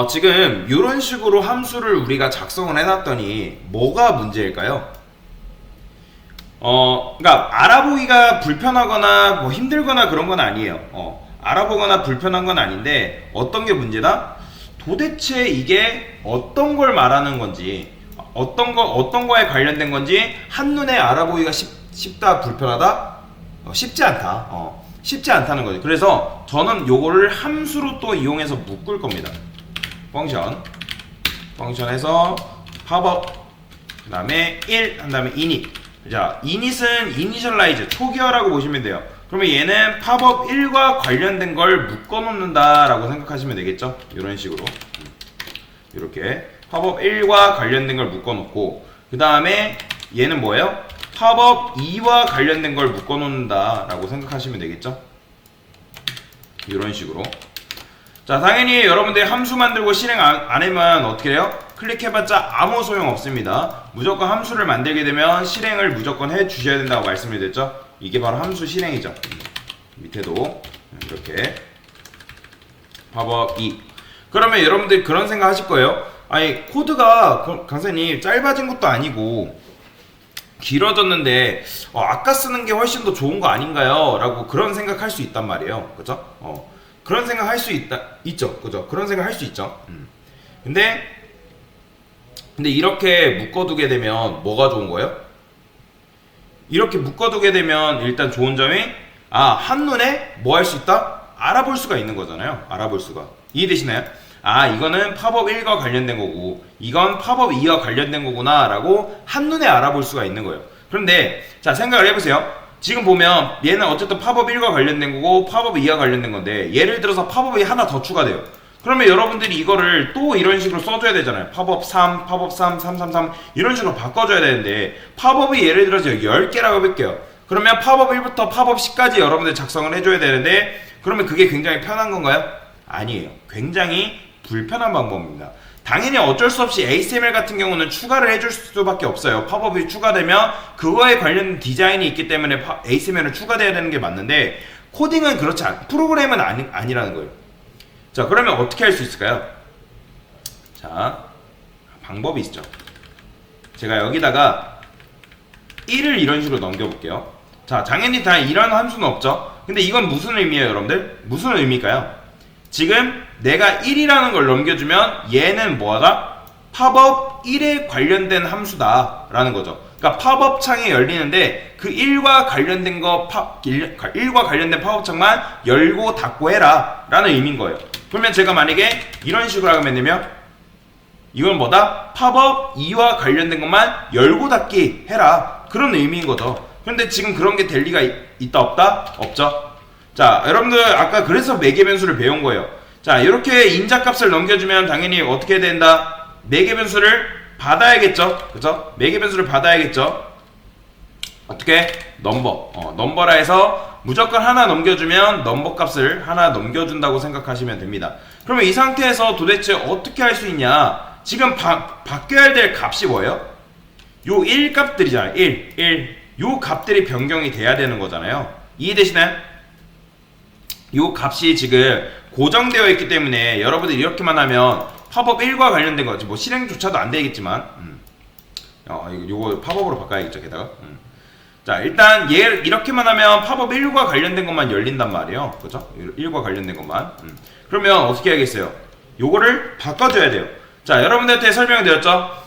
지금 이런 식으로 함수를 우리가 작성을 해놨더니 뭐가 문제일까요? 그러니까 알아보기가 불편하거나 뭐 힘들거나 그런 건 아니에요. 알아보거나 불편한 건 아닌데 어떤 게 문제다? 도대체 이게 어떤 걸 말하는 건지, 어떤 거에 관련된 건지 한눈에 알아보기가 쉽다, 불편하다? 쉽지 않다. 쉽지 않다는 거죠. 그래서 저는 요거를 함수로 또 이용해서 묶을 겁니다. 펑션에서 pop 그 다음에 1 한 다음에 init. 자, init은 initialize 초기화라고 보시면 돼요. 그러면 얘는 pop 1과 관련된 걸 묶어 놓는다 라고 생각하시면 되겠죠. 이런 식으로 이렇게 pop 1과 관련된 걸 묶어 놓고, 그 다음에 얘는 뭐예요? pop 2와 관련된 걸 묶어 놓는다 라고 생각하시면 되겠죠. 이런 식으로. 자, 당연히 여러분들이 함수 만들고 실행 안 하면 어떻게 해요? 클릭해봤자 아무 소용 없습니다. 무조건 함수를 만들게 되면 실행을 무조건 해 주셔야 된다고 말씀을 드렸죠. 이게 바로 함수 실행이죠. 밑에도 이렇게 pop 2. 그러면 여러분들이 그런 생각 하실 거예요. 아니, 코드가 강사님 짧아진 것도 아니고 길어졌는데 아까 쓰는 게 훨씬 더 좋은 거 아닌가요? 라고 그런 생각할 수 있단 말이에요. 그죠? 그런 생각 할 수 있죠. 그죠? 그런 생각 할 수 있죠. 근데 이렇게 묶어두게 되면 뭐가 좋은 거예요? 이렇게 묶어두게 되면 일단 좋은 점이 한눈에 뭐 할 수 있다? 알아볼 수가 있는 거잖아요. 알아볼 수가. 이해되시나요? 이거는 pop 1과 관련된 거고 이건 pop 2와 관련된 거구나 라고 한눈에 알아볼 수가 있는 거예요. 그런데 자, 생각을 해보세요. 지금 보면 얘는 어쨌든 pop 1과 관련된 거고 pop 2와 관련된 건데, 예를 들어서 pop 2 하나 더 추가돼요. 그러면 여러분들이 이거를 또 이런 식으로 써줘야 되잖아요. pop 3, pop 3, 333 이런 식으로 바꿔줘야 되는데, pop이 예를 들어서 10개라고 해볼게요. 그러면 pop 1부터 pop 10까지 여러분들 작성을 해줘야 되는데, 그러면 그게 굉장히 편한 건가요? 아니에요. 굉장히 불편한 방법입니다. 당연히 어쩔 수 없이 HTML 같은 경우는 추가를 해줄 수밖에 없어요. 팝업이 추가되면 그거에 관련된 디자인이 있기 때문에 HTML은 추가돼야 되는 게 맞는데, 코딩은 그렇지 프로그램은 아니라는 거예요. 자, 그러면 어떻게 할 수 있을까요? 자, 방법이 있죠. 제가 여기다가 1을 이런 식으로 넘겨볼게요. 자, 당연히 다 이런 함수는 없죠. 근데 이건 무슨 의미예요, 여러분들? 무슨 의미일까요? 지금 내가 1이라는 걸 넘겨주면 얘는 뭐하다? 팝업 1에 관련된 함수다 라는 거죠. 그러니까 팝업 창이 열리는데 그 1과 관련된 1과 관련된 팝업 창만 열고 닫고 해라 라는 의미인 거예요. 그러면 제가 만약에 이런 식으로 하면 되면 이건 뭐다? 팝업 2와 관련된 것만 열고 닫기 해라, 그런 의미인 거죠. 그런데 지금 그런 게 될 리가 있다 없다? 없죠. 자, 여러분들 아까 그래서 매개 변수를 배운 거예요. 자, 이렇게 인자값을 넘겨주면 당연히 어떻게 된다? 매개 변수를 받아야겠죠. 그죠? 매개 변수를 받아야겠죠. 어떻게? 넘버라 해서 무조건 하나 넘겨주면 넘버 값을 하나 넘겨준다고 생각하시면 됩니다. 그러면 이 상태에서 도대체 어떻게 할 수 있냐? 지금 바뀌어야 될 값이 뭐예요? 요 1 값들이잖아요. 1. 요 값들이 변경이 돼야 되는 거잖아요. 이해되시나요? 요 값이 지금 고정되어 있기 때문에 여러분들이 이렇게만 하면 팝업 1과 관련된 거지 뭐 실행조차도 안 되겠지만 요거 팝업으로 바꿔야겠죠. 게다가 자, 일단 얘 이렇게만 하면 팝업 1과 관련된 것만 열린단 말이에요. 그죠? 1과 관련된 것만. 그러면 어떻게 해야겠어요? 요거를 바꿔줘야 돼요. 자, 여러분들한테 설명드렸죠?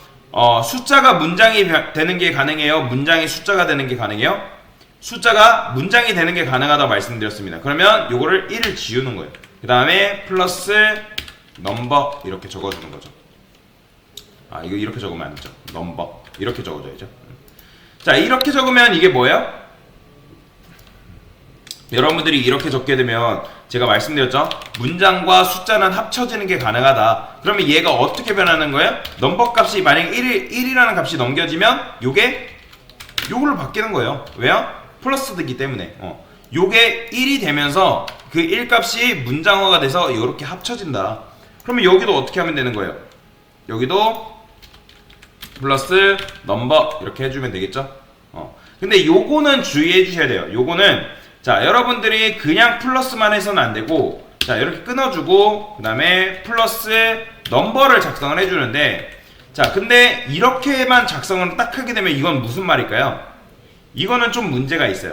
숫자가 문장이 되는 게 가능해요? 문장이 숫자가 되는 게 가능해요? 숫자가 문장이 되는 게 가능하다고 말씀드렸습니다. 그러면 요거를 1을 지우는 거예요. 그 다음에 플러스 넘버 이렇게 적어주는 거죠. 이거 이렇게 적으면 안 되죠. 넘버 이렇게 적어줘야죠. 자, 이렇게 적으면 이게 뭐예요? 여러분들이 이렇게 적게 되면 제가 말씀드렸죠? 문장과 숫자는 합쳐지는 게 가능하다. 그러면 얘가 어떻게 변하는 거예요? 넘버 값이 만약에 1이라는 값이 넘겨지면 요걸로 바뀌는 거예요. 왜요? 플러스이기 때문에. 요게 1이 되면서 그 1 값이 문장어가 돼서 이렇게 합쳐진다. 그러면 여기도 어떻게 하면 되는 거예요? 여기도 플러스 넘버 이렇게 해주면 되겠죠? 근데 요거는 주의해 주셔야 돼요. 요거는 자, 여러분들이 그냥 플러스만 해서는 안 되고 자, 이렇게 끊어주고 그 다음에 플러스 넘버를 작성을 해주는데, 자, 근데 이렇게만 작성을 딱 하게 되면 이건 무슨 말일까요? 이거는 좀 문제가 있어요.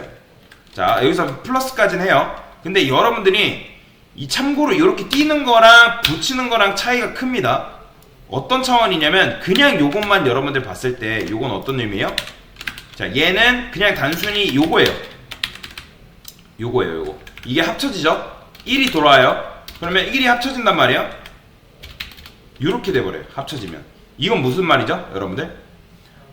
자, 여기서 플러스까지는 해요. 근데 여러분들이 이 참고로 이렇게 띄는 거랑 붙이는 거랑 차이가 큽니다. 어떤 차원이냐면, 그냥 요것만 여러분들 봤을 때 요건 어떤 의미예요? 자, 얘는 그냥 단순히 요거예요. 요거. 이게 합쳐지죠? 1이 돌아와요. 그러면 1이 합쳐진단 말이에요. 요렇게 돼버려요. 합쳐지면. 이건 무슨 말이죠, 여러분들?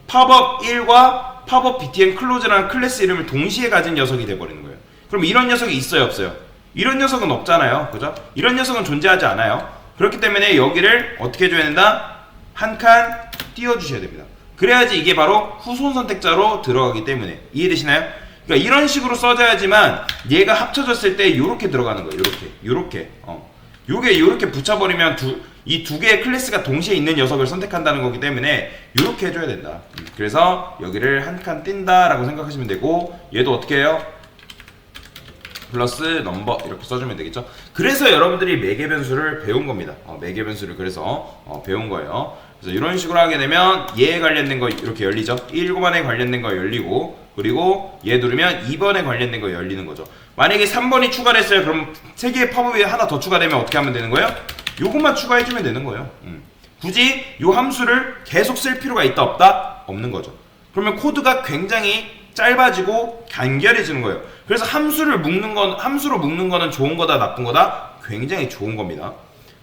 팝업 1과 팝업 btn 클로즈라는 클래스 이름을 동시에 가진 녀석이 돼버리는 거예요. 그럼 이런 녀석이 있어요, 없어요? 이런 녀석은 없잖아요, 그죠? 이런 녀석은 존재하지 않아요. 그렇기 때문에 여기를 어떻게 해줘야 된다? 한 칸 띄워주셔야 됩니다. 그래야지 이게 바로 후손 선택자로 들어가기 때문에. 이해되시나요? 그러니까 이런 식으로 써줘야지만 얘가 합쳐졌을 때 요렇게 들어가는 거예요. 요렇게. 요게 요렇게 붙여버리면 이 두 개의 클래스가 동시에 있는 녀석을 선택한다는 거기 때문에 요렇게 해줘야 된다. 그래서 여기를 한 칸 띈다 라고 생각하시면 되고, 얘도 어떻게 해요? 플러스 넘버 이렇게 써주면 되겠죠. 그래서 여러분들이 매개 변수를 배운 겁니다. 매개 변수를 그래서 배운 거예요. 그래서 이런 식으로 하게 되면 얘에 관련된 거 이렇게 열리죠. 1번에 관련된 거 열리고, 그리고 얘 누르면 2번에 관련된 거 열리는 거죠. 만약에 3번이 추가됐어요. 그럼 3개의 팝업이 하나 더 추가되면 어떻게 하면 되는 거예요? 요것만 추가해주면 되는 거예요. 굳이 요 함수를 계속 쓸 필요가 있다 없다? 없는 거죠. 그러면 코드가 굉장히 짧아지고 간결해지는 거예요. 그래서 함수로 묶는 거는 좋은 거다 나쁜 거다? 굉장히 좋은 겁니다.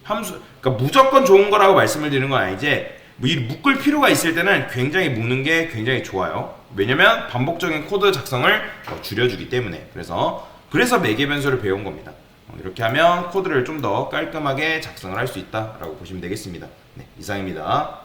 그러니까 무조건 좋은 거라고 말씀을 드리는 건 아니지, 이 묶을 필요가 있을 때는 굉장히 묶는 게 굉장히 좋아요. 왜냐면 반복적인 코드 작성을 줄여주기 때문에. 그래서 매개 변수를 배운 겁니다. 이렇게 하면 코드를 좀 더 깔끔하게 작성을 할 수 있다라고 보시면 되겠습니다. 네, 이상입니다.